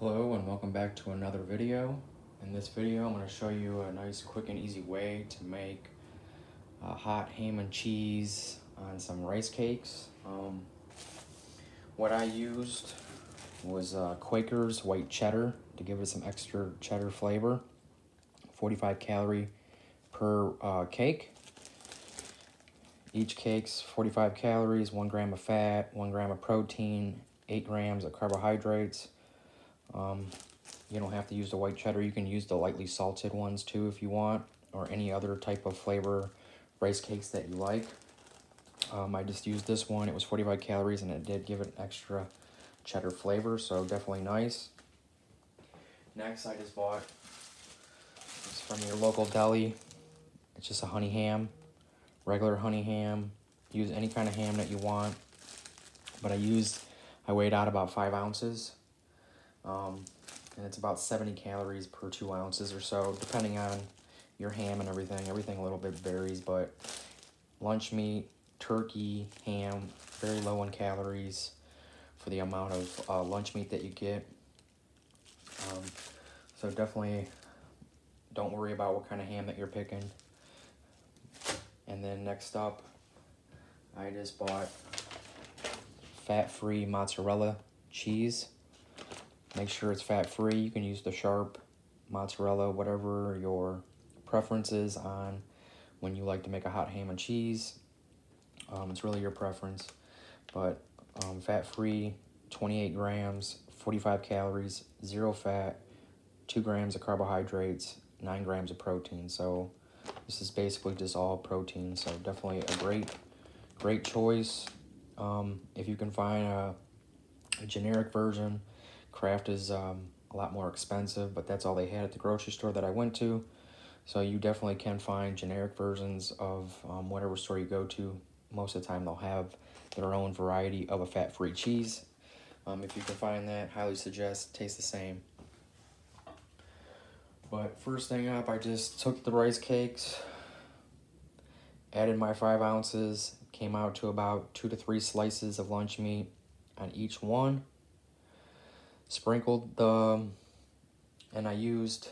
Hello and welcome back to another video. In this video I'm going to show you a nice quick and easy way to make hot ham and cheese on some rice cakes. What I used was Quaker's white cheddar to give it some extra cheddar flavor. 45 calorie per cake. Each cake's 45 calories, 1 gram of fat, 1 gram of protein, 8 grams of carbohydrates. You don't have to use the white cheddar. You can use the lightly salted ones too if you want, or any other type of flavor rice cakes that you like. I just used this one. It was 45 calories and it did give it extra cheddar flavor, so definitely nice. Next, I just bought this from your local deli. It's just a honey ham, regular honey ham. Use any kind of ham that you want, but I weighed out about 5 ounces. And it's about 70 calories per 2 ounces or so, depending on your ham and everything. Everything a little bit varies, but lunch meat, turkey, ham, very low in calories for the amount of lunch meat that you get. So definitely don't worry about what kind of ham that you're picking. And then next up, I just bought fat-free mozzarella cheese. Make sure it's fat-free. You can use the sharp mozzarella, whatever your preference is on when you like to make a hot ham and cheese. It's really your preference. But fat-free, 28 grams, 45 calories, 0 fat, 2 grams of carbohydrates, 9 grams of protein. So this is basically just all protein. So definitely a great choice. If you can find a generic version, Kraft is a lot more expensive, but that's all they had at the grocery store that I went to. So you definitely can find generic versions of whatever store you go to. Most of the time they'll have their own variety of a fat-free cheese. If you can find that, highly suggest. Tastes the same. But first thing up, I just took the rice cakes, added my 5 ounces, came out to about 2 to 3 slices of lunch meat on each one. Sprinkled and I used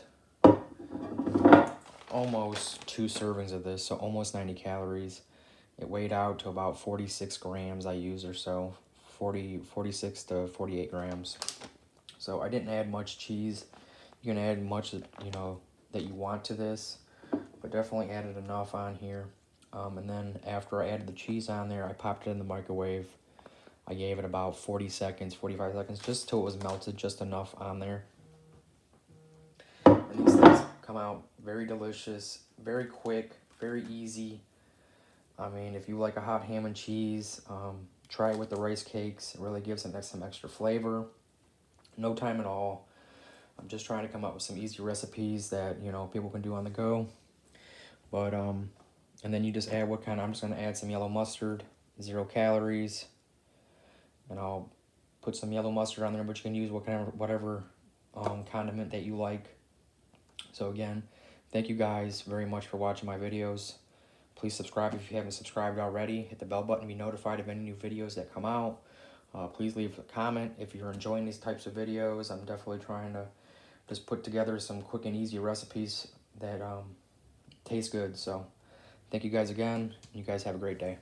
almost 2 servings of this, so almost 90 calories. It weighed out to about 46 grams I used or so, 46 to 48 grams. So I didn't add much cheese. You can add much, that you want to this, but definitely added enough on here. And then after I added the cheese on there, I popped it in the microwave. I gave it about 40 seconds, 45 seconds, just till it was melted just enough on there. And these things come out very delicious, very quick, very easy. I mean, if you like a hot ham and cheese, try it with the rice cakes. It really gives it some extra flavor. No time at all. I'm just trying to come up with some easy recipes that, people can do on the go. But, and then you just add I'm just going to add some yellow mustard, 0 calories. And I'll put some yellow mustard on there, but you can use whatever condiment that you like. So again, thank you guys very much for watching my videos. Please subscribe if you haven't subscribed already. Hit the bell button to be notified of any new videos that come out. Please leave a comment if you're enjoying these types of videos. I'm definitely trying to just put together some quick and easy recipes that taste good. So thank you guys again. You guys have a great day.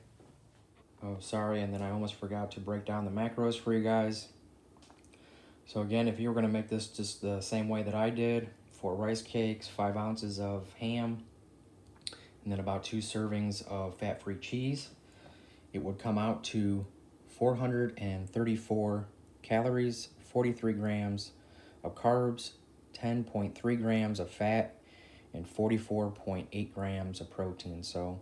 Oh, sorry, and then I almost forgot to break down the macros for you guys. So again, if you were going to make this just the same way that I did, 4 rice cakes, 5 ounces of ham, and then about 2 servings of fat-free cheese, it would come out to 434 calories, 43 grams of carbs, 10.3 grams of fat, and 44.8 grams of protein. So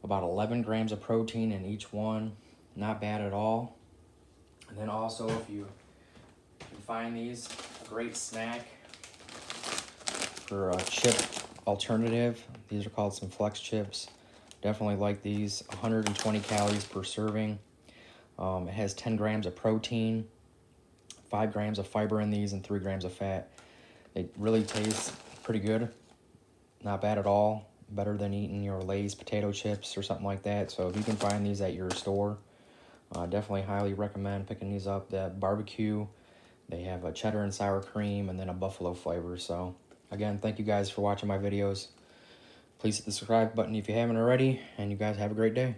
about 11 grams of protein in each one. Not bad at all. And then also, if you can find these, a great snack for a chip alternative. These are called some flex chips. Definitely like these. 120 calories per serving. It has 10 grams of protein, 5 grams of fiber in these, and 3 grams of fat. They really taste pretty good. Not bad at all. Better than eating your Lay's potato chips or something like that. So if you can find these at your store, definitely highly recommend picking these up. The barbecue They have a cheddar and sour cream and then a buffalo flavor. So again, thank you guys for watching my videos. Please hit the subscribe button if you haven't already, and you guys have a great day.